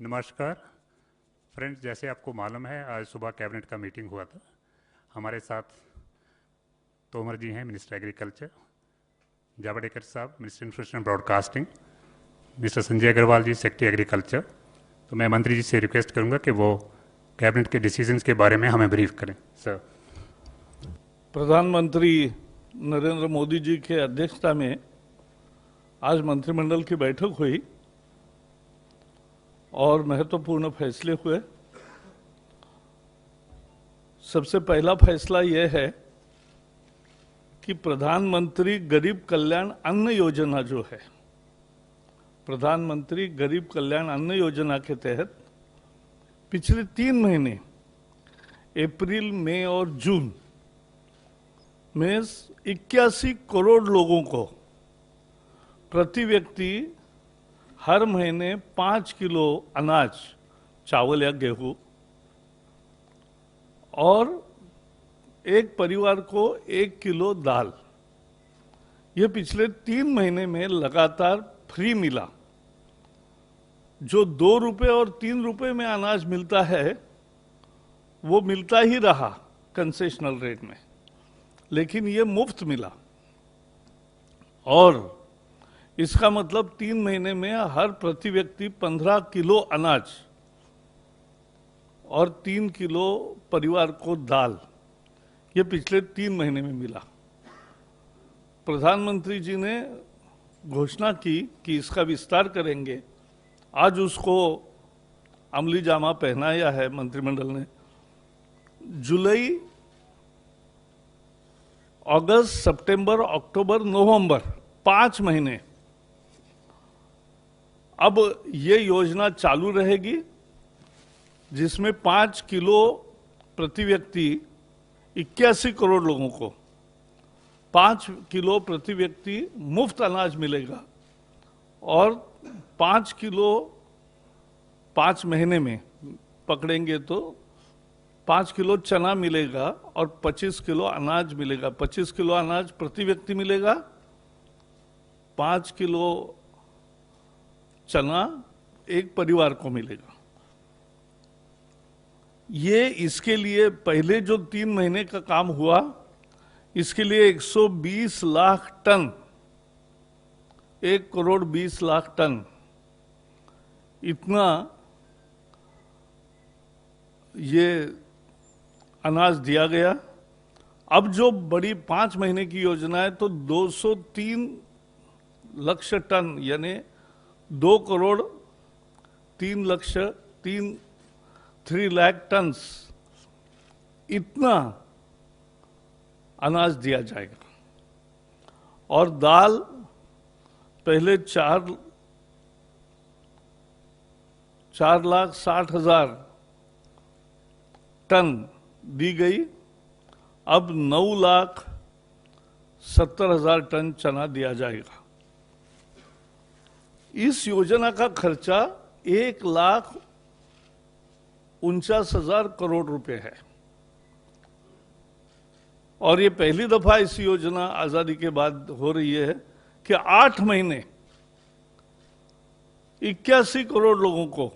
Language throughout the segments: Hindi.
नमस्कार फ्रेंड्स, जैसे आपको मालूम है आज सुबह कैबिनेट का मीटिंग हुआ था। हमारे साथ तोमर जी हैं, मिनिस्टर एग्रीकल्चर, जावड़ेकर साहब minister information broadcasting, mister Sanjay Agarwal ji secretary agriculture. तो मैं मंत्री जी से रिक्वेस्ट करूंगा कि वो कैबिनेट के डिसीजंस के बारे में हमें ब्रीफ करें। सर। प्रधानमंत्री नरेंद्र मोदी जी के अध्यक्षता में आज मंत्रिमंडल की बैठक हुई और महत्वपूर्ण फैसले हुए। सबसे पहला फैसला यह है कि प्रधानमंत्री गरीब कल्याण अन्न योजना जो है, प्रधानमंत्री गरीब कल्याण अन्न योजना के तहत पिछले 3 महीने अप्रैल, मई और जून में 81 करोड़ लोगों को प्रति व्यक्ति हर महीने 5 किलो अनाज, चावल या गेहूं, और एक परिवार को 1 किलो दाल, ये पिछले 3 महीने में लगातार फ्री मिला। जो 2 रुपए और 3 रुपए में अनाज मिलता है वो मिलता ही रहा कंसेशनल रेट में, लेकिन ये मुफ्त मिला। और इसका मतलब 3 महीने में हर प्रति व्यक्ति 15 किलो अनाज और 3 किलो परिवार को दाल, ये पिछले 3 महीने में मिला। प्रधानमंत्री जी ने घोषणा की कि इसका विस्तार करेंगे। आज उसको अमली जामा पहनाया है मंत्रिमंडल ने। जुलाई, अगस्त, सितंबर, अक्टूबर, नवंबर, 5 महीने अब ये योजना चालू रहेगी, जिसमें 5 किलो प्रति व्यक्ति 81 करोड़ लोगों को 5 किलो प्रति व्यक्ति मुफ्त अनाज मिलेगा और 5 किलो 5 महीने में पकड़ेंगे तो 5 किलो चना मिलेगा और 25 किलो अनाज मिलेगा। 25 किलो अनाज प्रति व्यक्ति मिलेगा, 5 किलो चना एक परिवार को मिलेगा। ये इसके लिए पहले जो 3 महीने का काम हुआ, इसके लिए 120 लाख टन, 1 करोड़ 20 लाख टन इतना ये अनाज दिया गया। अब जो बड़ी 5 महीने की योजना है तो 203 लाख टन, यानी 2 करोड़ 3 लाख टन इतना अनाज दिया जाएगा। और दाल पहले 4,60,000 टन दी गई, अब 9,70,000 टन चना दिया जाएगा। इस योजना का खर्चा 1,49,000 करोड़ रुपए है और ये पहली दफा इस योजना आजादी के बाद हो रही है कि 8 महीने 81 करोड़ लोगों को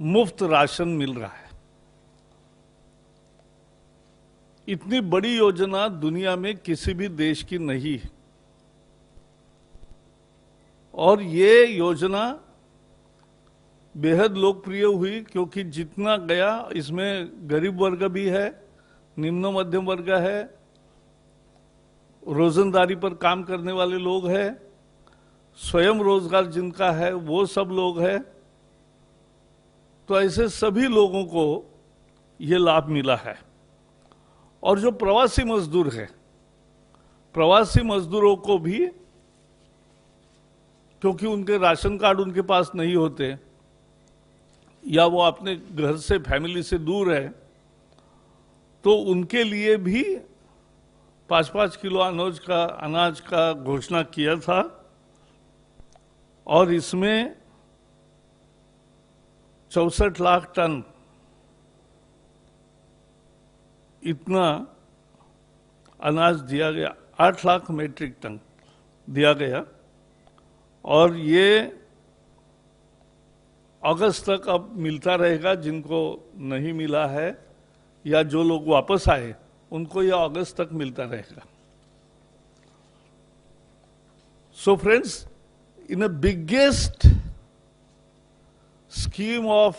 मुफ्त राशन मिल रहा है। इतनी बड़ी योजना दुनिया में किसी भी देश की नहीं है और ये योजना बेहद लोकप्रिय हुई, क्योंकि जितना गया इसमें गरीब वर्ग भी है, निम्न मध्यम वर्ग है, रोजंदारी पर काम करने वाले लोग हैं, स्वयं रोजगार जिनका है वो सब लोग हैं। तो ऐसे सभी लोगों को ये लाभ मिला है। और जो प्रवासी मजदूर है, प्रवासी मजदूरों को भी, क्योंकि उनके राशन कार्ड उनके पास नहीं होते या वो अपने घर से, फैमिली से दूर है, तो उनके लिए भी 5-5 किलो अनाज का घोषणा किया था और इसमें 64 लाख टन इतना अनाज दिया गया, 8 लाख मीट्रिक टन दिया गया। और ये अगस्त तक अब मिलता रहेगा, जिनको नहीं मिला है या जो लोग वापस आए उनको यह अगस्त तक मिलता रहेगा. So friends, in a biggest scheme of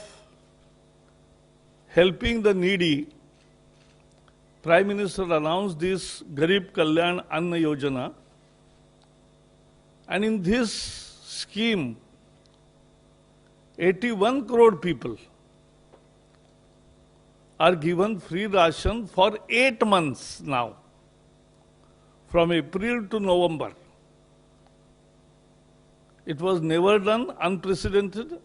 helping the needy, Prime Minister announced this Garib Kalyan Anna Yojana, and in this scheme 81 crore people are given free ration for 8 months now, from April to November. It was never done, unprecedented,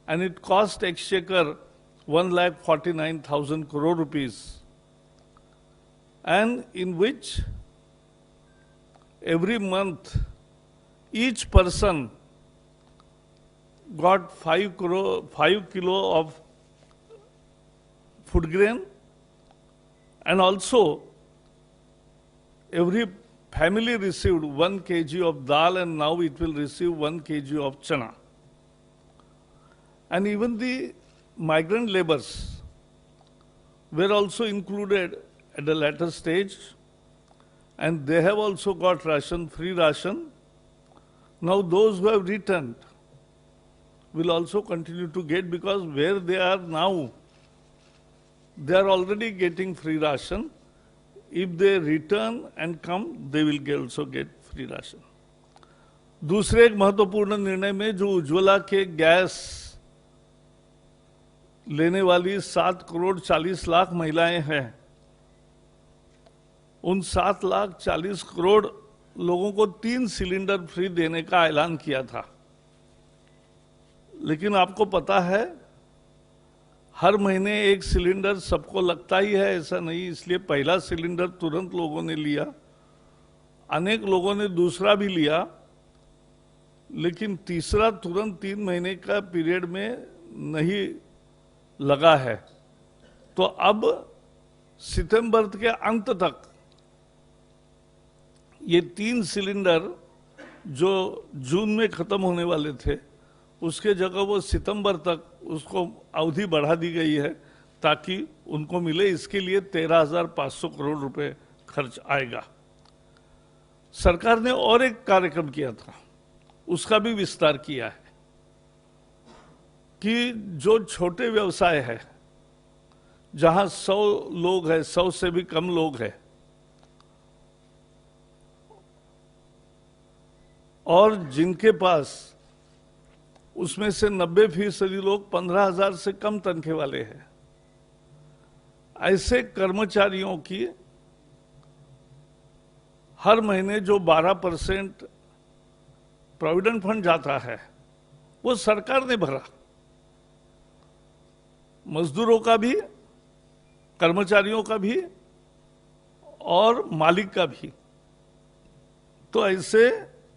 and it cost Exchequer 1,49,000 crore rupees, and in which every month each person got 5 kilo of food grain, and also every family received 1 kg of dal, and now it will receive 1 kg of chana. And even the migrant laborers were also included at the latter stage, and they have also got ration, free ration. Now those who have returned will also continue to get, because where they are now, they are already getting free ration. If they return and come, they will also get free ration. दूसरे एक महत्वपूर्ण निर्णय में जो उज्ज्वला के गैस लेने वाली 7,40,00,000 महिलाएं हैं, उन 7,40,00,000 लोगों को 3 सिलेंडर फ्री देने का ऐलान किया था. लेकिन आपको पता है, हर महीने 1 सिलेंडर सबको लगता ही है, ऐसा नहीं. इसलिए पहला सिलेंडर तुरंत लोगों ने लिया, अनेक लोगों ने दूसरा भी लिया, लेकिन तीसरा तुरंत 3 महीने का पीरियड में नहीं लगा है. तो अब सितंबर के अंत तक ये 3 सिलेंडर जो जून में खत्म होने वाले थे, उसके जगह वो सितंबर तक उसको अवधि बढ़ा दी गई है, ताकि उनको मिले. इसके लिए 13,500 करोड़ रुपए खर्च आएगा. सरकार ने और एक कार्यक्रम किया था, उसका भी विस्तार किया है कि जो छोटे व्यवसाय है, जहां 100 लोग हैं, 100 से भी कम लोग हैं, और जिनके पास उसमें से 90% लोग 15,000 से कम तनख्वाह वाले हैं, ऐसे कर्मचारियों की हर महीने जो 12% प्रोविडेंट फंड जाता है, वो सरकार ने भरा. मजदूरों का भी, कर्मचारियों का भी और मालिक का भी. तो ऐसे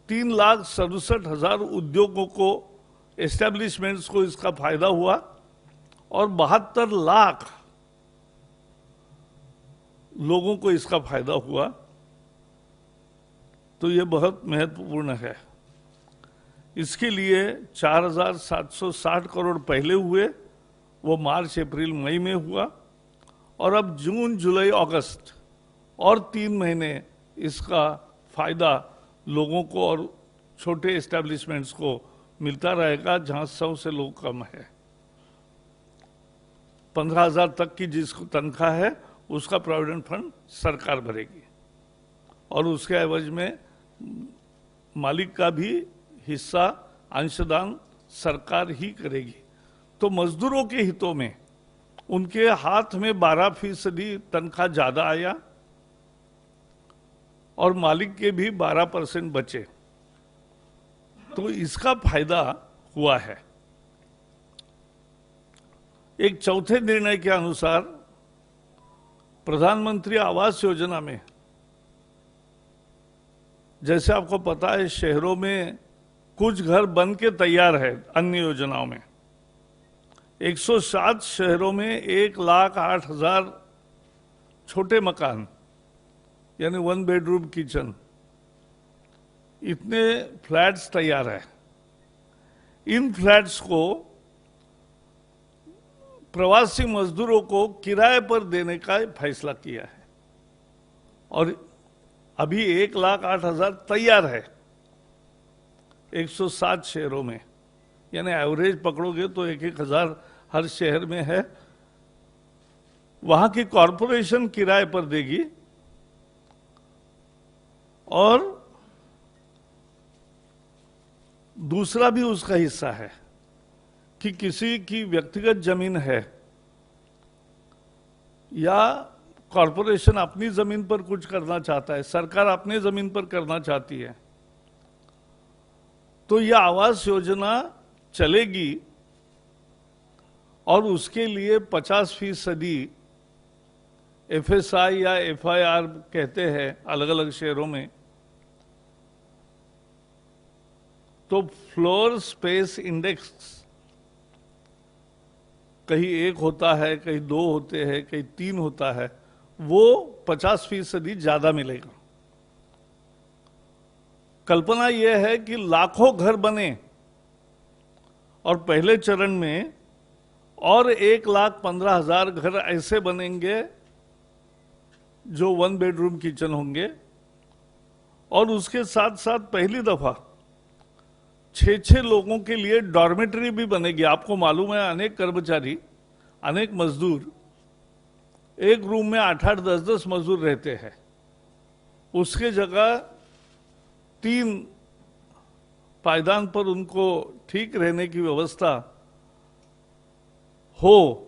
3,67,000 उद्योगों को, एस्टेब्लिशमेंट्स को इसका फायदा हुआ, और 72 लाख लोगों को इसका फायदा हुआ. तो ये बहुत महत्वपूर्ण है. इसके लिए 4,760 करोड़ पहले हुए, वो मार्च, अप्रैल, मई में हुआ, और अब जून, जुलाई, अगस्त और 3 महीने इसका फायदा लोगों को और छोटे एस्टेब्लिशमेंट्स को मिलता रहेगा, जहां 100 से लोग कम है. 15,000 तक की जिसको तनख्वाह है, उसका प्रोविडेंट फंड सरकार भरेगी, और उसके एवज में मालिक का भी हिस्सा, अंशदान सरकार ही करेगी. तो मजदूरों के हितों में उनके हाथ में 12% तनख्वाह ज्यादा आया, और मालिक के भी 12% बचे. तो इसका फायदा हुआ है. एक चौथे निर्णय के अनुसार प्रधानमंत्री आवास योजना में, जैसे आपको पता है, शहरों में कुछ घर बन के तैयार है. अन्य योजनाओं में 107 शहरों में 1,08,000 छोटे मकान, यानी 1 बेडरूम किचन, इतने फ्लैट्स तैयार है. इन फ्लैट्स को प्रवासी मजदूरों को किराए पर देने का फैसला किया है और अभी 1,08,000 तैयार है 107 शहरों में, यानी एवरेज पकड़ोगे तो 1,000 हर शहर में है। वहां की कॉरपोरेशन किराए पर देगी और दूसरा भी उसका हिस्सा है कि किसी की व्यक्तिगत जमीन है या कॉरपोरेशन अपनी जमीन पर कुछ करना चाहता है, सरकार अपनी जमीन पर करना चाहती है, तो यह आवास योजना चलेगी और उसके लिए 50% FSI या FIR कहते हैं अलग अलग शहरों में, तो फ्लोर स्पेस इंडेक्स कहीं 1 होता है, कहीं 2 होते हैं, कहीं 3 होता है, वो 50% ज्यादा मिलेगा। कल्पना यह है कि लाखों घर बने और पहले चरण में और 1,15,000 घर ऐसे बनेंगे जो 1 बेडरूम किचन होंगे और उसके साथ साथ पहली दफा 6-6 लोगों के लिए डॉर्मेटरी भी बनेगी। आपको मालूम है अनेक कर्मचारी, अनेक मजदूर एक रूम में 8-8, 10-10 मजदूर रहते हैं, उसके जगह 3 पायदान पर उनको ठीक रहने की व्यवस्था हो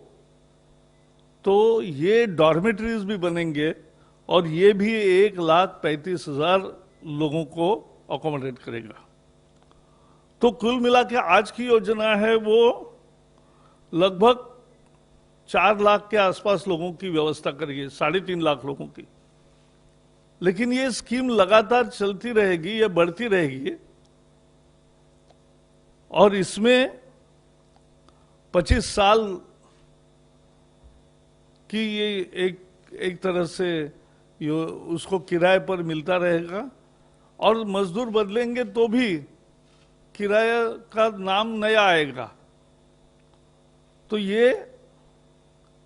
तो ये डॉर्मेटरीज भी बनेंगे और ये भी 1,35,000 लोगों को अकोमोडेट करेगा। तो कुल मिला के आज की योजना है वो लगभग 4 लाख के आसपास लोगों की व्यवस्था करेगी, 3.5 लाख लोगों की। लेकिन ये स्कीम लगातार चलती रहेगी, ये बढ़ती रहेगी और इसमें 25 साल की ये एक तरह से उसको किराए पर मिलता रहेगा और मजदूर बदलेंगे तो भी किराया का नाम नया आएगा। तो ये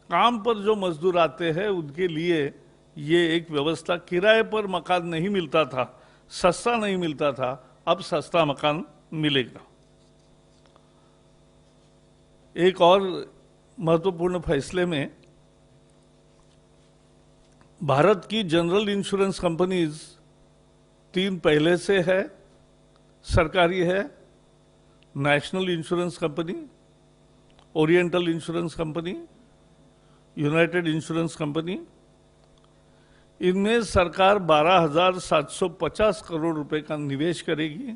काम पर जो मजदूर आते हैं उनके लिए ये एक व्यवस्था, किराए पर मकान नहीं मिलता था, सस्ता नहीं मिलता था, अब सस्ता मकान मिलेगा। एक और महत्वपूर्ण फैसले में भारत की जनरल इंश्योरेंस कंपनीज 3 पहले से है, सरकारी है, national insurance company, oriental insurance company, United insurance company. इनमें सरकार 12,750 करोड़ रुपए का निवेश करेगी।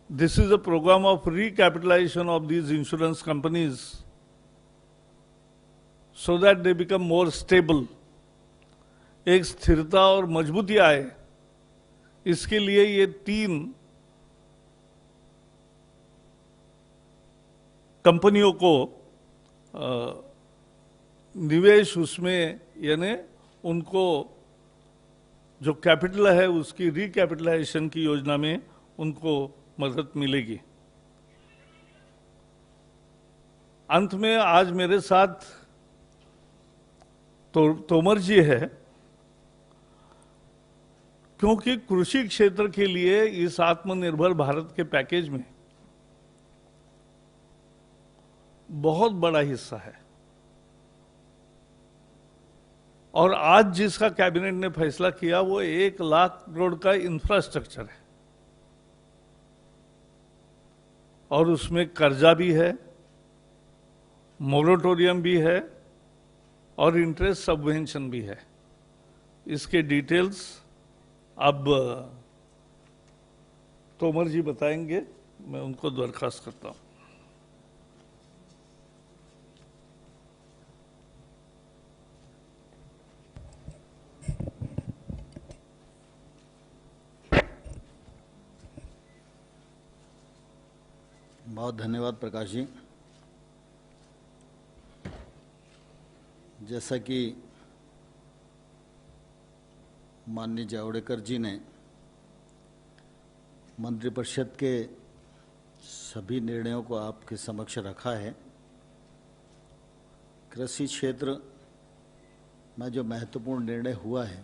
This is a program of recapitalization of these insurance companies so that they become more stable. एक स्थिरता और मजबूती आए, इसके लिए ये 3 कंपनियों को निवेश उसमें, यानी उनको जो कैपिटल है उसकी रिकैपिटलाइजेशन की योजना में उनको मदद मिलेगी। अंत में आज मेरे साथ तोमर जी है, क्योंकि कृषि क्षेत्र के लिए इस आत्मनिर्भर भारत के पैकेज में बहुत बड़ा हिस्सा है और आज जिसका कैबिनेट ने फैसला किया वो 1 लाख करोड़ का इंफ्रास्ट्रक्चर है और उसमें कर्जा भी है, मोरेटोरियम भी है और इंटरेस्ट सबवेंशन भी है। इसके डिटेल्स अब तोमर जी बताएंगे, मैं उनको दरखास्त करता हूं। बहुत धन्यवाद प्रकाश जी। जैसा कि माननीय जावड़ेकर जी ने मंत्रिपरिषद के सभी निर्णयों को आपके समक्ष रखा है। कृषि क्षेत्र में जो महत्वपूर्ण निर्णय हुआ है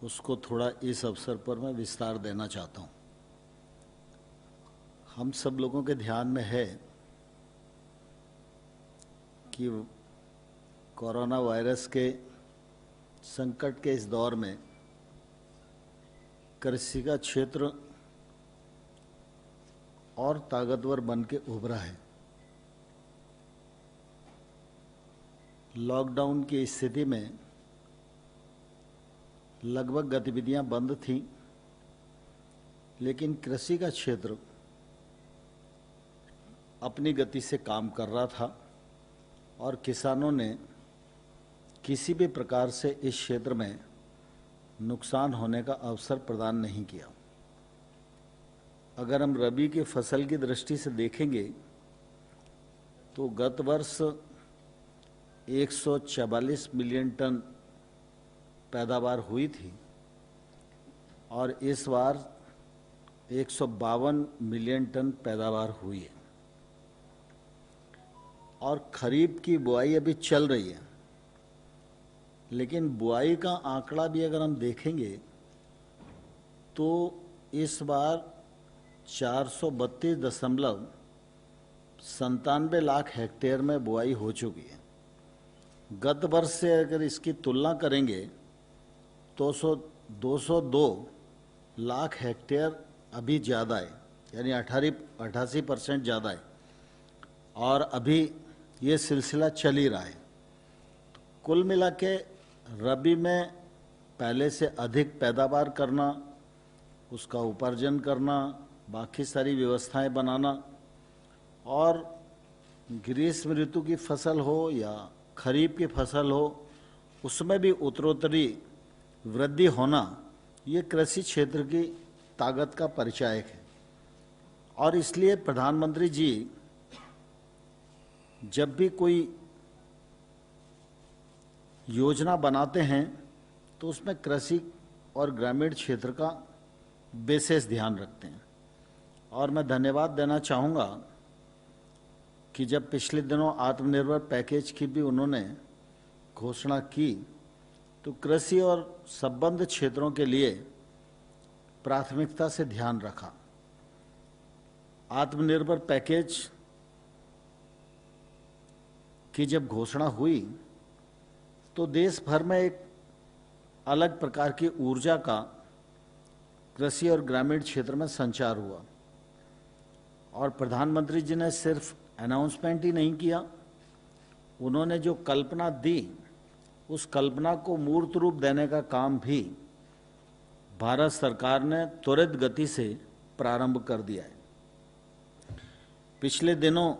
उसको थोड़ा इस अवसर पर मैं विस्तार देना चाहता हूँ। हम सब लोगों के ध्यान में है कि कोरोना वायरस के संकट के इस दौर में कृषि का क्षेत्र और ताकतवर बन के उभरा है। लॉकडाउन की स्थिति में लगभग गतिविधियां बंद थीं, लेकिन कृषि का क्षेत्र अपनी गति से काम कर रहा था और किसानों ने किसी भी प्रकार से इस क्षेत्र में नुकसान होने का अवसर प्रदान नहीं किया। अगर हम रबी की फसल की दृष्टि से देखेंगे तो गत वर्ष 144 मिलियन टन पैदावार हुई थी और इस बार 152 मिलियन टन पैदावार हुई है और खरीफ की बुआई अभी चल रही है। लेकिन बुआई का आंकड़ा भी अगर हम देखेंगे तो इस बार 432.97 लाख हेक्टेयर में बुआई हो चुकी है। गत वर्ष से अगर इसकी तुलना करेंगे तो 202 लाख हेक्टेयर अभी ज़्यादा है, यानी 88% ज़्यादा है और अभी ये सिलसिला चल ही रहा है। कुल मिला के रबी में पहले से अधिक पैदावार करना, उसका उपार्जन करना, बाकी सारी व्यवस्थाएं बनाना और ग्रीष्म ऋतु की फसल हो या खरीफ की फसल हो उसमें भी उत्तरोत्तरी वृद्धि होना, ये कृषि क्षेत्र की ताकत का परिचायक है। और इसलिए प्रधानमंत्री जी जब भी कोई योजना बनाते हैं तो उसमें कृषि और ग्रामीण क्षेत्र का विशेष ध्यान रखते हैं। और मैं धन्यवाद देना चाहूँगा कि जब पिछले दिनों आत्मनिर्भर पैकेज की भी उन्होंने घोषणा की तो कृषि और संबद्ध क्षेत्रों के लिए प्राथमिकता से ध्यान रखा। आत्मनिर्भर पैकेज की जब घोषणा हुई तो देश भर में एक अलग प्रकार की ऊर्जा का कृषि और ग्रामीण क्षेत्र में संचार हुआ और प्रधानमंत्री जी ने सिर्फ अनाउंसमेंट ही नहीं किया, उन्होंने जो कल्पना दी उस कल्पना को मूर्त रूप देने का काम भी भारत सरकार ने त्वरित गति से प्रारंभ कर दिया है। पिछले दिनों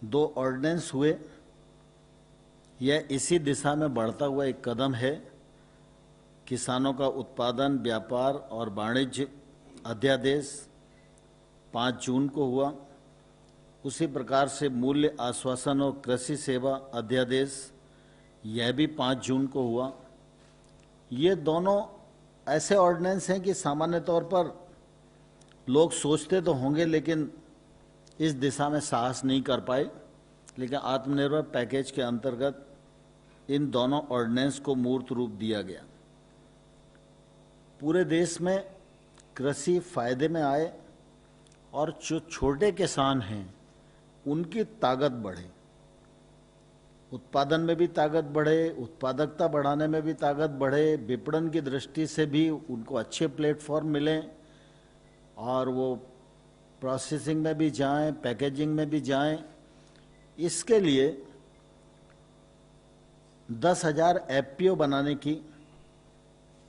2 ऑर्डिनेंस हुए, यह इसी दिशा में बढ़ता हुआ एक कदम है। किसानों का उत्पादन, व्यापार और वाणिज्य अध्यादेश 5 जून को हुआ। उसी प्रकार से मूल्य आश्वासन और कृषि सेवा अध्यादेश यह भी 5 जून को हुआ। ये दोनों ऐसे ऑर्डिनेंस हैं कि सामान्य तौर पर लोग सोचते तो होंगे लेकिन इस दिशा में साहस नहीं कर पाए, लेकिन आत्मनिर्भर पैकेज के अंतर्गत इन दोनों ऑर्डिनेंस को मूर्त रूप दिया गया। पूरे देश में कृषि फायदे में आए और जो छोटे किसान हैं उनकी ताकत बढ़े, उत्पादन में भी ताकत बढ़े, उत्पादकता बढ़ाने में भी ताकत बढ़े, विपणन की दृष्टि से भी उनको अच्छे प्लेटफॉर्म मिलें और वो प्रोसेसिंग में भी जाएं, पैकेजिंग में भी जाएं। इसके लिए 10,000 एफपीओ बनाने की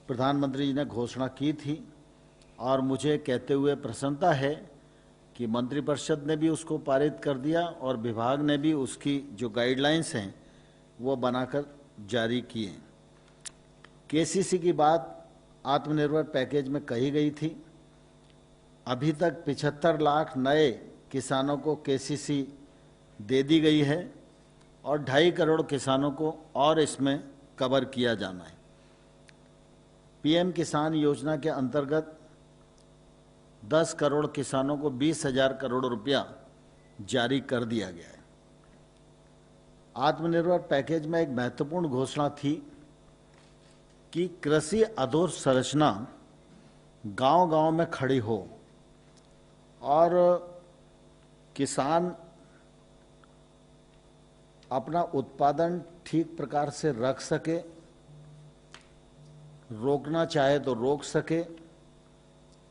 प्रधानमंत्री जी ने घोषणा की थी और मुझे कहते हुए प्रसन्नता है कि मंत्रिपरिषद ने भी उसको पारित कर दिया और विभाग ने भी उसकी जो गाइडलाइंस हैं वो बनाकर जारी किए। केसीसी की बात आत्मनिर्भर पैकेज में कही गई थी। अभी तक 75 लाख नए किसानों को केसीसी दे दी गई है और 2.5 करोड़ किसानों को और इसमें कवर किया जाना है। पीएम किसान योजना के अंतर्गत 10 करोड़ किसानों को 20,000 करोड़ रुपया जारी कर दिया गया है। आत्मनिर्भर पैकेज में एक महत्वपूर्ण घोषणा थी कि कृषि अधोसंरचना गांव-गांव में खड़ी हो और किसान अपना उत्पादन ठीक प्रकार से रख सके, रोकना चाहे तो रोक सके,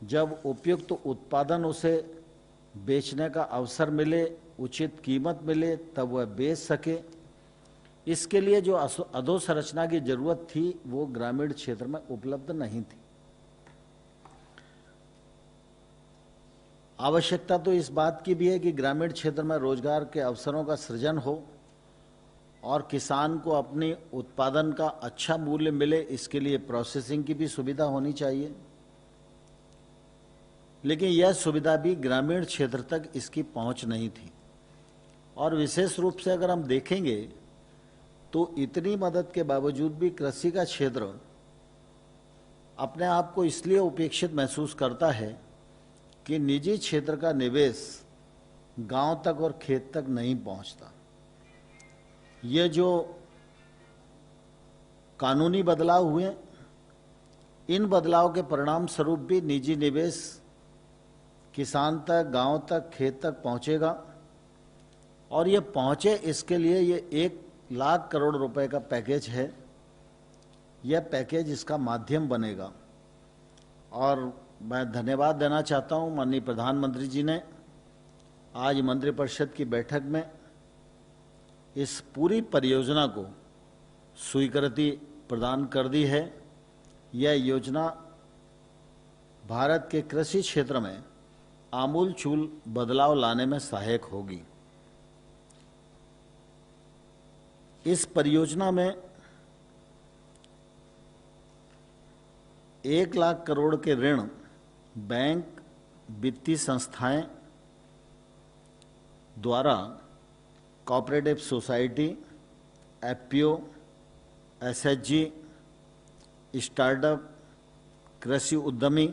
जब उपयुक्त उत्पादन उसे बेचने का अवसर मिले, उचित कीमत मिले, तब वह बेच सके। इसके लिए जो अधोसंरचना की जरूरत थी वो ग्रामीण क्षेत्र में उपलब्ध नहीं थी। आवश्यकता तो इस बात की भी है कि ग्रामीण क्षेत्र में रोजगार के अवसरों का सृजन हो और किसान को अपने उत्पादन का अच्छा मूल्य मिले, इसके लिए प्रोसेसिंग की भी सुविधा होनी चाहिए। लेकिन यह सुविधा भी ग्रामीण क्षेत्र तक इसकी पहुंच नहीं थी। और विशेष रूप से अगर हम देखेंगे तो इतनी मदद के बावजूद भी कृषि का क्षेत्र अपने आप को इसलिए उपेक्षित महसूस करता है कि निजी क्षेत्र का निवेश गांव तक और खेत तक नहीं पहुंचता। ये जो कानूनी बदलाव हुए, इन बदलाव के परिणाम स्वरूप भी निजी निवेश किसान तक, गांव तक, खेत तक पहुंचेगा और ये पहुंचे इसके लिए ये 1,00,000 करोड़ रुपए का पैकेज है। यह पैकेज इसका माध्यम बनेगा और मैं धन्यवाद देना चाहता हूं माननीय प्रधानमंत्री जी ने आज मंत्रिपरिषद की बैठक में इस पूरी परियोजना को स्वीकृति प्रदान कर दी है। यह योजना भारत के कृषि क्षेत्र में आमूलचूल बदलाव लाने में सहायक होगी। इस परियोजना में 1,00,000 करोड़ के ऋण बैंक, वित्तीय संस्थाएं द्वारा cooperative society, FPO, SHG, startup, कृषि उद्यमी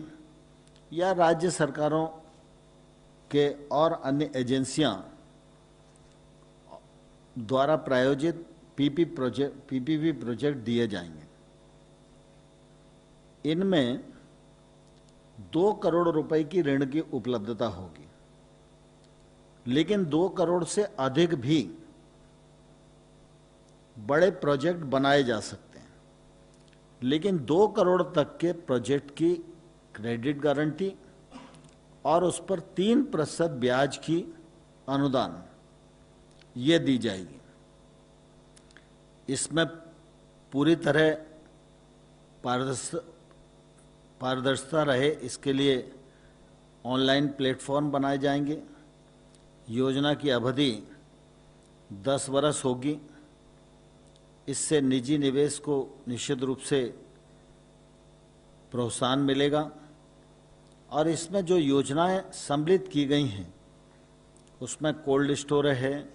या राज्य सरकारों के और अन्य एजेंसियां द्वारा प्रायोजित पीपीपी प्रोजेक्ट दिए जाएंगे। इनमें 2 करोड़ रुपए की ऋण की उपलब्धता होगी, लेकिन 2 करोड़ से अधिक भी बड़े प्रोजेक्ट बनाए जा सकते हैं। लेकिन 2 करोड़ तक के प्रोजेक्ट की क्रेडिट गारंटी और उस पर 3% ब्याज की अनुदान ये दी जाएगी। इसमें पूरी तरह पारदर्शिता रहे, इसके लिए ऑनलाइन प्लेटफॉर्म बनाए जाएंगे। योजना की अवधि 10 वर्ष होगी। इससे निजी निवेश को निश्चित रूप से प्रोत्साहन मिलेगा और इसमें जो योजनाएं सम्मिलित की गई हैं उसमें कोल्ड स्टोर है,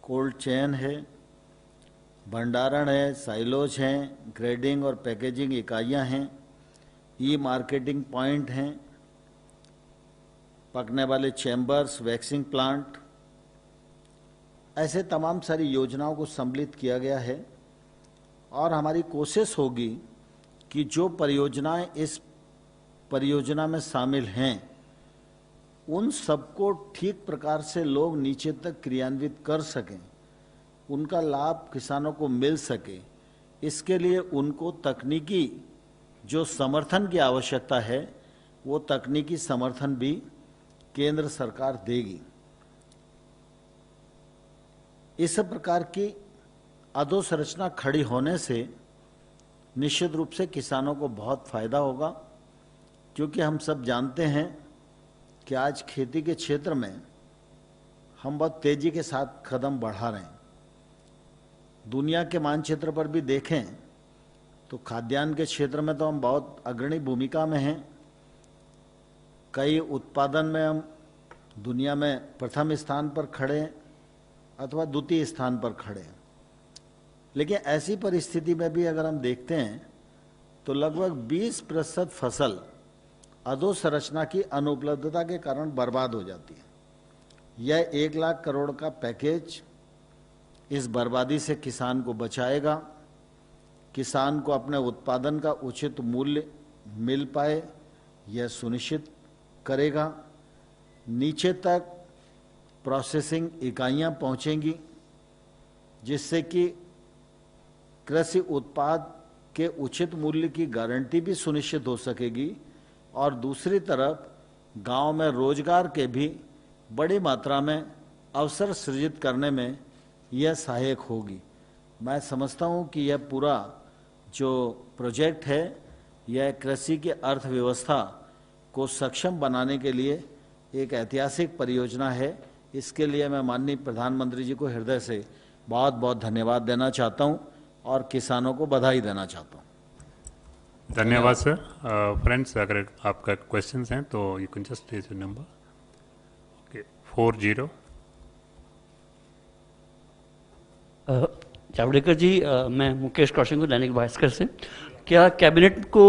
कोल्ड चेन है, भंडारण है, साइलोज हैं, ग्रेडिंग और पैकेजिंग इकाइयां हैं, ई मार्केटिंग पॉइंट हैं, पकने वाले चैम्बर्स, वैक्सिंग प्लांट, ऐसे तमाम सारी योजनाओं को सम्मिलित किया गया है। और हमारी कोशिश होगी कि जो परियोजनाएं इस परियोजना में शामिल हैं उन सबको ठीक प्रकार से लोग नीचे तक क्रियान्वित कर सकें, उनका लाभ किसानों को मिल सके। इसके लिए उनको तकनीकी जो समर्थन की आवश्यकता है वो तकनीकी समर्थन भी केंद्र सरकार देगी। इस प्रकार की अधोसंरचना खड़ी होने से निश्चित रूप से किसानों को बहुत फायदा होगा, क्योंकि हम सब जानते हैं कि आज खेती के क्षेत्र में हम बहुत तेजी के साथ कदम बढ़ा रहे हैं। दुनिया के मानचित्र पर भी देखें तो खाद्यान्न के क्षेत्र में तो हम बहुत अग्रणी भूमिका में हैं। कई उत्पादन में हम दुनिया में प्रथम स्थान पर खड़े हैं अथवा द्वितीय स्थान पर खड़े हैं। लेकिन ऐसी परिस्थिति में भी अगर हम देखते हैं तो लगभग 20% फसल अधोसंरचना की अनुपलब्धता के कारण बर्बाद हो जाती है। यह 1 लाख करोड़ का पैकेज इस बर्बादी से किसान को बचाएगा, किसान को अपने उत्पादन का उचित मूल्य मिल पाए यह सुनिश्चित करेगा। नीचे तक प्रोसेसिंग इकाइयां पहुंचेंगी, जिससे कि कृषि उत्पाद के उचित मूल्य की गारंटी भी सुनिश्चित हो सकेगी और दूसरी तरफ गांव में रोजगार के भी बड़ी मात्रा में अवसर सृजित करने में यह सहायक होगी। मैं समझता हूं कि यह पूरा जो प्रोजेक्ट है यह कृषि की अर्थव्यवस्था को सक्षम बनाने के लिए एक ऐतिहासिक परियोजना है। इसके लिए मैं माननीय प्रधानमंत्री जी को हृदय से बहुत बहुत धन्यवाद देना चाहता हूं और किसानों को बधाई देना चाहता हूं। धन्यवाद सर। फ्रेंड्स, अगर आपका क्वेश्चंस हैं तो you can just raise your number. Okay, 40। Javadekar ji, मैं मुकेश कौशिक, दैनिक भास्कर से। क्या कैबिनेट को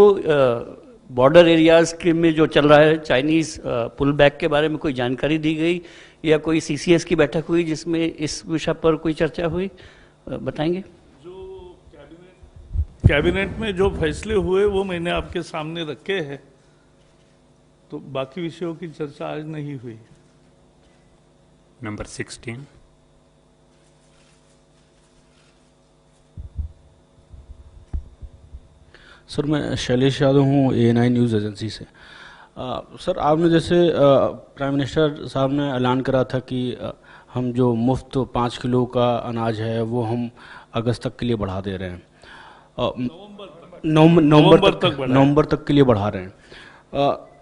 बॉर्डर एरियाज के में जो चल रहा है चाइनीज पुल बैक के बारे में कोई जानकारी दी गई या कोई सीसीएस की बैठक हुई जिसमें इस विषय पर कोई चर्चा हुई? बताएंगे। जो कैबिनेट में जो फैसले हुए वो मैंने आपके सामने रखे हैं, तो बाकी विषयों की चर्चा आज नहीं हुई। नंबर 16। सर, मैं शैलेश यादव हूँ, ANI न्यूज़ एजेंसी से। सर, आपने जैसे प्राइम मिनिस्टर साहब ने ऐलान करा था कि हम जो मुफ्त 5 किलो का अनाज है वो हम अगस्त तक के लिए बढ़ा दे रहे हैं, नवंबर तक के लिए बढ़ा रहे हैं।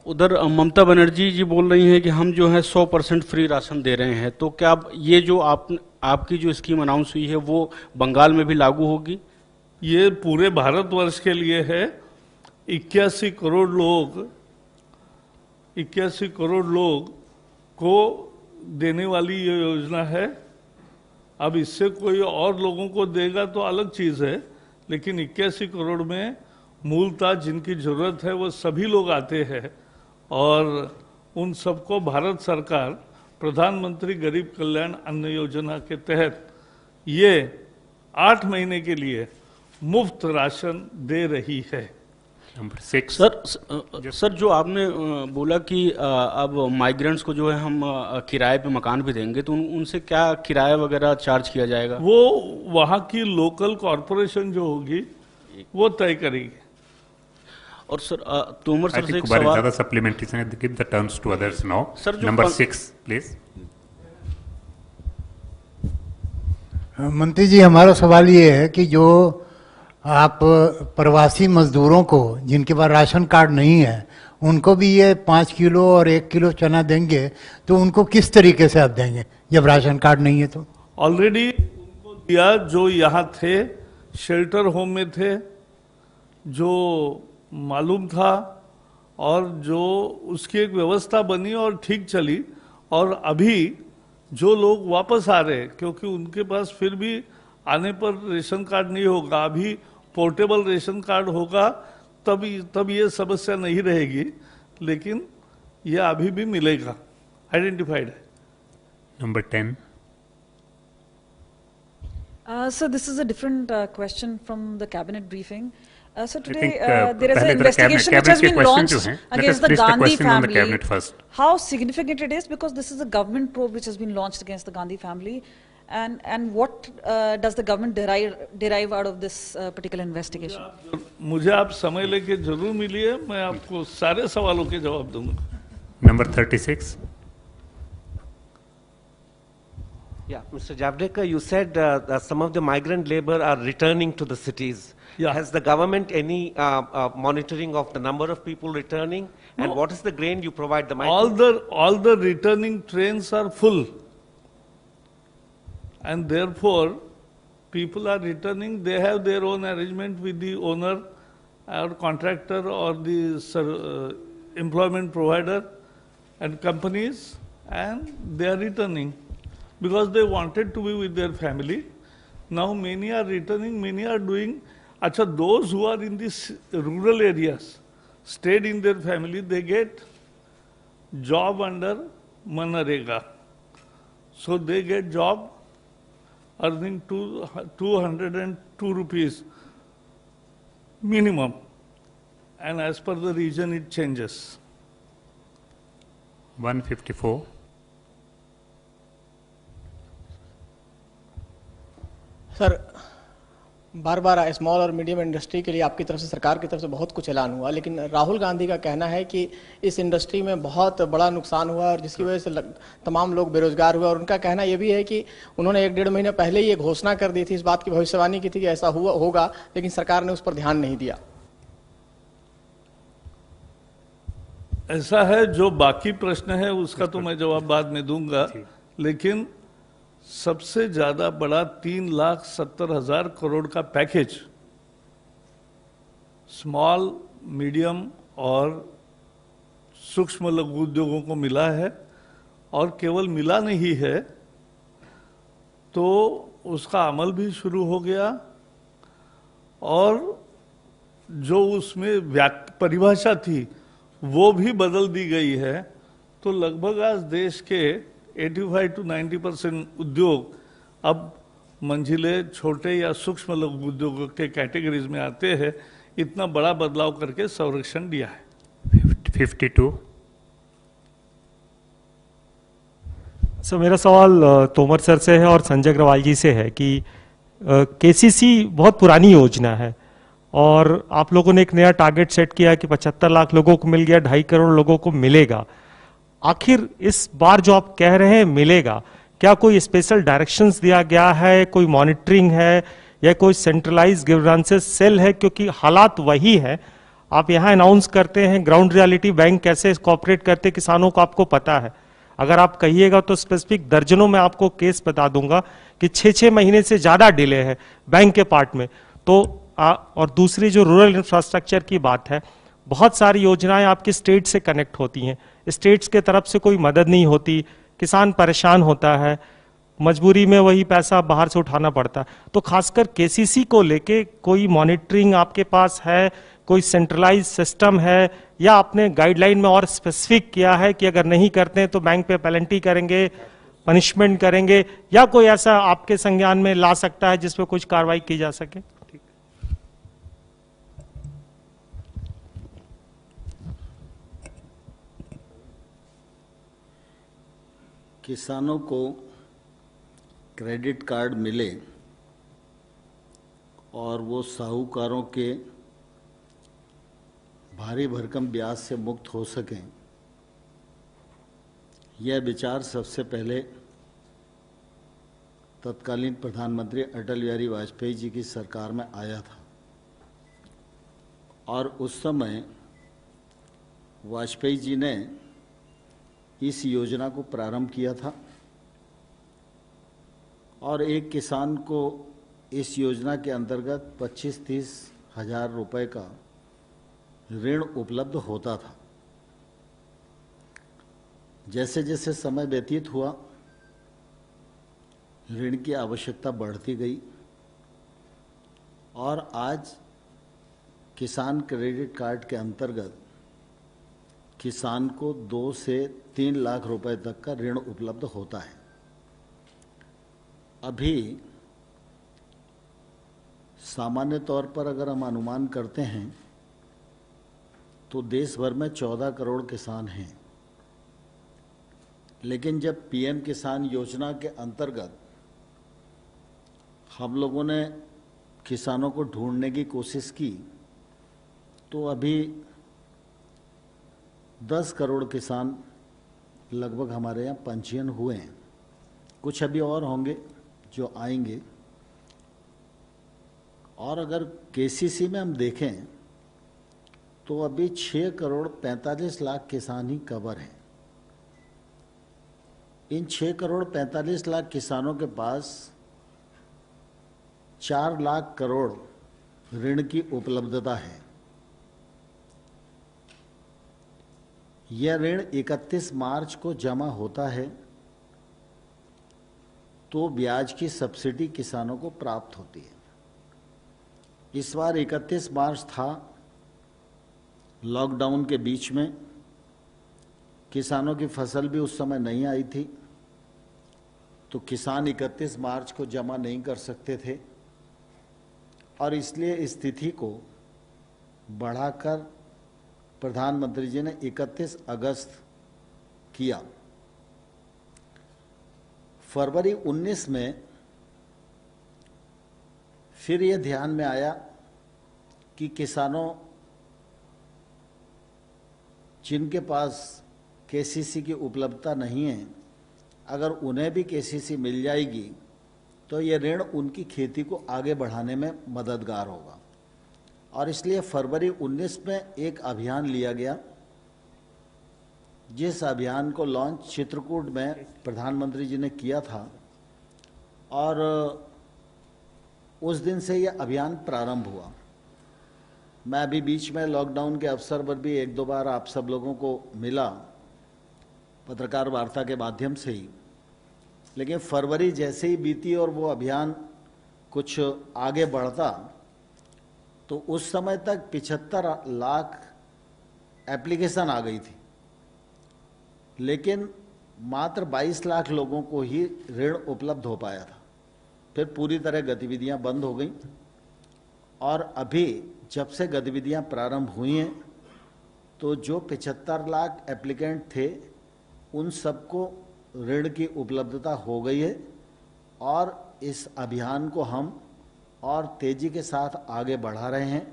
उधर ममता बनर्जी जी बोल रही हैं कि हम जो है 100% फ्री राशन दे रहे हैं। तो क्या ये जो आपकी जो स्कीम अनाउंस हुई है वो बंगाल में भी लागू होगी? ये पूरे भारतवर्ष के लिए है। 81 करोड़ लोग को देने वाली ये योजना है। अब इससे कोई और लोगों को देगा तो अलग चीज़ है, लेकिन 81 करोड़ में मूलतः जिनकी ज़रूरत है वो सभी लोग आते हैं और उन सबको भारत सरकार प्रधानमंत्री गरीब कल्याण अन्न योजना के तहत ये 8 महीने के लिए मुफ्त राशन दे रही है। नंबर 6। सर, जो आपने बोला कि अब माइग्रेंट्स को जो है हम किराए पे मकान भी देंगे, तो उनसे क्या किराया वगैरह चार्ज किया जाएगा? वो वहाँ की लोकल कॉरपोरेशन जो होगी वो तय करेगी। और सर, तोमर सर से एक सवाल, सवाल। ज़्यादा सप्लीमेंट्रीज हैं, give the turns to others now. Sir, जो नंबर 6 प्लीज। मंत्री जी, हमारा सवाल ये है कि जो आप प्रवासी मजदूरों को जिनके पास राशन कार्ड नहीं है उनको भी ये 5 किलो और 1 किलो चना देंगे, तो उनको किस तरीके से आप देंगे जब राशन कार्ड नहीं है? तो ऑलरेडी उनको दिया जो यहाँ थे, शेल्टर होम में थे, जो मालूम था और जो उसकी एक व्यवस्था बनी और ठीक चली। और अभी जो लोग वापस आ रहे हैं, क्योंकि उनके पास फिर भी आने पर रेशन कार्ड नहीं होगा, अभी पोर्टेबल रेशन कार्ड होगा, तब ये समस्या नहीं रहेगी, लेकिन ये अभी भी मिलेगा, आइडेंटिफाइड है। Number 10। So this is a different question from the cabinet briefing. So I today think, there is an पहले तो investigation which has cabinet been के launched questions जो हैं, let us against the place the Gandhi question on the family. cabinet first. How significant it is, because this is a government probe which has been launched against the Gandhi family, and what does the government derive out of this particular investigation? मुझे आप समय लेके जरूर मिलिए, मैं आपको सारे सवालों के जवाब दूंगा। Number 36. Yeah, Mr. Javadekar, you said that some of the migrant labor are returning to the cities. Yeah. Has the government any monitoring of the number of people returning? And No. what is the grain you provide the migrants? All the returning trains are full, and therefore people are returning. They have their own arrangement with the owner or contractor or the employment provider and companies, and they are returning because they wanted to be with their family. Now many are returning, many are doing. Achha, those who are in these rural areas, stayed in their family, they get job under Manrega. So they get job earning 202 rupees minimum. And as per the region, it changes. 154. Sir bar bar small और मीडियम इंडस्ट्री के लिए आपकी तरफ से, सरकार की तरफ से बहुत कुछ ऐलान हुआ, लेकिन राहुल गांधी का कहना है कि इस इंडस्ट्री में बहुत बड़ा नुकसान हुआ और जिसकी वजह से तमाम लोग बेरोजगार हुए। और उनका कहना यह भी है कि उन्होंने 1-1.5 महीने पहले ही ये घोषणा कर दी थी, इस बात की भविष्यवाणी की थी कि ऐसा हुआ होगा, लेकिन सरकार ने उस पर ध्यान नहीं दिया। ऐसा है, जो बाकी प्रश्न है उसका तो मैं जवाब बाद में दूंगा, लेकिन सबसे ज्यादा बड़ा 3,70,000 करोड़ का पैकेज स्मॉल, मीडियम और सूक्ष्म लघु उद्योगों को मिला है। और केवल मिला नहीं है तो उसका अमल भी शुरू हो गया, और जो उसमें परिभाषा थी वो भी बदल दी गई है। तो लगभग आज देश के 85 to 90% उद्योग अब मंझिले, छोटे या सूक्ष्म लघु उद्योगों के कैटेगरीज में आते हैं। इतना बड़ा बदलाव करके संरक्षण दिया है। 52. सर मेरा सवाल तोमर सर से है और संजय अग्रवाल जी से है कि केसीसी बहुत पुरानी योजना है और आप लोगों ने एक नया टारगेट सेट किया कि 75 लाख लोगों को मिल गया, 2.5 करोड़ लोगों को मिलेगा। आखिर इस बार जो आप कह रहे हैं मिलेगा, क्या कोई स्पेशल डायरेक्शंस दिया गया है, कोई मॉनिटरिंग है या कोई सेंट्रलाइज गवर्नेंस सेल है? क्योंकि हालात वही है, आप यहाँ अनाउंस करते हैं, ग्राउंड रियलिटी बैंक कैसे कॉपरेट करते किसानों को आपको पता है। अगर आप कहिएगा तो स्पेसिफिक दर्जनों में आपको केस बता दूंगा कि 6-6 महीने से ज्यादा डिले है बैंक के पार्ट में। तो और दूसरी जो रूरल इंफ्रास्ट्रक्चर की बात है, बहुत सारी योजनाएं आपकी स्टेट से कनेक्ट होती हैं, स्टेट्स के तरफ से कोई मदद नहीं होती, किसान परेशान होता है, मजबूरी में वही पैसा बाहर से उठाना पड़ता है। तो खासकर केसीसी को लेके कोई मॉनिटरिंग आपके पास है, कोई सेंट्रलाइज सिस्टम है, या आपने गाइडलाइन में और स्पेसिफिक किया है कि अगर नहीं करते हैं तो बैंक पे पेनल्टी करेंगे, पनिशमेंट करेंगे, या कोई ऐसा आपके संज्ञान में ला सकता है जिसपे कुछ कार्रवाई की जा सके? किसानों को क्रेडिट कार्ड मिले और वो साहूकारों के भारी भरकम ब्याज से मुक्त हो सकें, यह विचार सबसे पहले तत्कालीन प्रधानमंत्री अटल बिहारी वाजपेयी जी की सरकार में आया था। और उस समय वाजपेयी जी ने इस योजना को प्रारंभ किया था और एक किसान को इस योजना के अंतर्गत 25-30 हजार रुपए का ऋण उपलब्ध होता था। जैसे जैसे समय व्यतीत हुआ, ऋण की आवश्यकता बढ़ती गई और आज किसान क्रेडिट कार्ड के अंतर्गत किसान को 2 से 3 लाख रुपए तक का ऋण उपलब्ध होता है। अभी सामान्य तौर पर अगर हम अनुमान करते हैं तो देश भर में 14 करोड़ किसान हैं, लेकिन जब पीएम किसान योजना के अंतर्गत हम लोगों ने किसानों को ढूंढने की कोशिश की तो अभी 10 करोड़ किसान लगभग हमारे यहाँ पंजीयन हुए हैं। कुछ अभी और होंगे जो आएंगे। और अगर केसीसी में हम देखें तो अभी 6 करोड़ 45 लाख किसान ही कवर हैं। इन 6 करोड़ 45 लाख किसानों के पास 4 लाख करोड़ ऋण की उपलब्धता है। यह ऋण 31 मार्च को जमा होता है तो ब्याज की सब्सिडी किसानों को प्राप्त होती है। इस बार 31 मार्च था लॉकडाउन के बीच में किसानों की फसल भी उस समय नहीं आई थी, तो किसान 31 मार्च को जमा नहीं कर सकते थे और इसलिए इस तिथि को बढ़ाकर प्रधानमंत्री जी ने 31 अगस्त किया। फरवरी 19 में फिर ये ध्यान में आया कि किसानों जिनके पास केसीसी की उपलब्धता नहीं है, अगर उन्हें भी केसीसी मिल जाएगी तो ये ऋण उनकी खेती को आगे बढ़ाने में मददगार होगा। और इसलिए फरवरी 19 में एक अभियान लिया गया, जिस अभियान को लॉन्च चित्रकूट में प्रधानमंत्री जी ने किया था और उस दिन से यह अभियान प्रारंभ हुआ। मैं अभी बीच में लॉकडाउन के अवसर पर भी एक दो बार आप सब लोगों को मिला पत्रकार वार्ता के माध्यम से ही, लेकिन फरवरी जैसे ही बीती और वो अभियान कुछ आगे बढ़ता तो उस समय तक 75 लाख एप्लीकेशन आ गई थी, लेकिन मात्र 22 लाख लोगों को ही ऋण उपलब्ध हो पाया था। फिर पूरी तरह गतिविधियां बंद हो गई और अभी जब से गतिविधियां प्रारंभ हुई हैं तो जो 75 लाख एप्लीकेंट थे उन सबको ऋण की उपलब्धता हो गई है और इस अभियान को हम और तेजी के साथ आगे बढ़ा रहे हैं।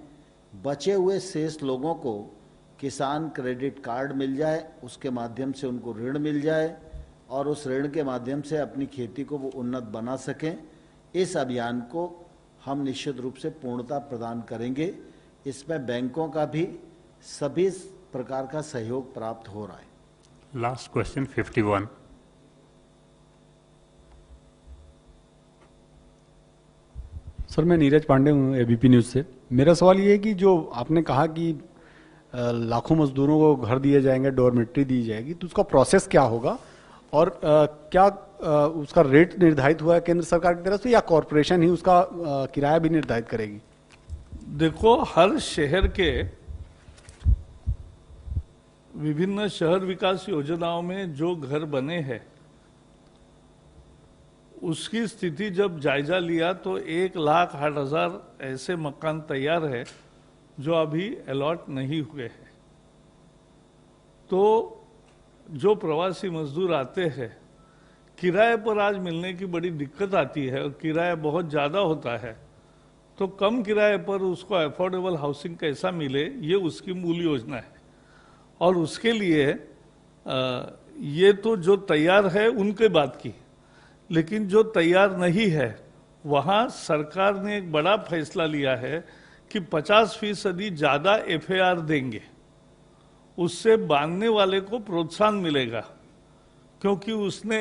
बचे हुए शेष लोगों को किसान क्रेडिट कार्ड मिल जाए, उसके माध्यम से उनको ऋण मिल जाए और उस ऋण के माध्यम से अपनी खेती को वो उन्नत बना सकें। इस अभियान को हम निश्चित रूप से पूर्णता प्रदान करेंगे। इसमें बैंकों का भी सभी प्रकार का सहयोग प्राप्त हो रहा है। Last question 51। सर, मैं नीरज पांडे हूँ एबीपी न्यूज़ से। मेरा सवाल ये है कि जो आपने कहा कि लाखों मजदूरों को घर दिए जाएंगे, डॉर्मेट्री दी जाएगी, तो उसका प्रोसेस क्या होगा और क्या उसका रेट निर्धारित हुआ है केंद्र सरकार की तरफ से या कॉरपोरेशन ही उसका किराया भी निर्धारित करेगी? देखो, हर शहर के विभिन्न शहर विकास योजनाओं में जो घर बने हैं उसकी स्थिति जब जायजा लिया तो 1,08,000 ऐसे मकान तैयार है जो अभी अलॉट नहीं हुए हैं। तो जो प्रवासी मजदूर आते हैं, किराए पर आज मिलने की बड़ी दिक्कत आती है और किराया बहुत ज़्यादा होता है, तो कम किराए पर उसको अफोर्डेबल हाउसिंग कैसा मिले, ये उसकी मूल योजना है। और उसके लिए ये तो जो तैयार है उनके बात की, लेकिन जो तैयार नहीं है वहाँ सरकार ने एक बड़ा फैसला लिया है कि 50% ज़्यादा एफएआर देंगे, उससे बांधने वाले को प्रोत्साहन मिलेगा, क्योंकि उसने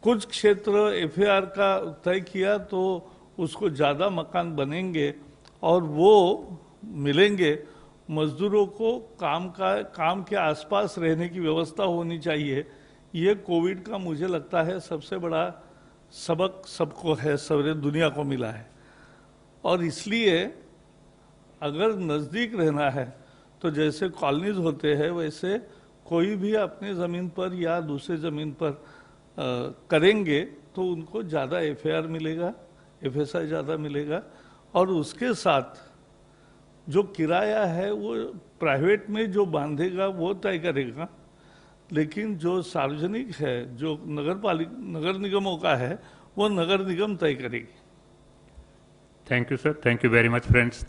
कुछ क्षेत्र एफएआर का तय किया तो उसको ज़्यादा मकान बनेंगे और वो मिलेंगे। मजदूरों को काम के आसपास रहने की व्यवस्था होनी चाहिए। ये कोविड का मुझे लगता है सबसे बड़ा सबक सबको है, सारी दुनिया को मिला है। और इसलिए अगर नज़दीक रहना है तो जैसे कॉलोनीज होते हैं वैसे कोई भी अपने ज़मीन पर या दूसरे ज़मीन पर करेंगे तो उनको ज़्यादा एफएआर मिलेगा, एफएसआई ज़्यादा मिलेगा। और उसके साथ जो किराया है वो प्राइवेट में जो बांधेगा वो तय करेगा, लेकिन जो सार्वजनिक है, जो नगर निगमों का है, वो नगर निगम तय करेगी। Thank you sir, thank you very much friends.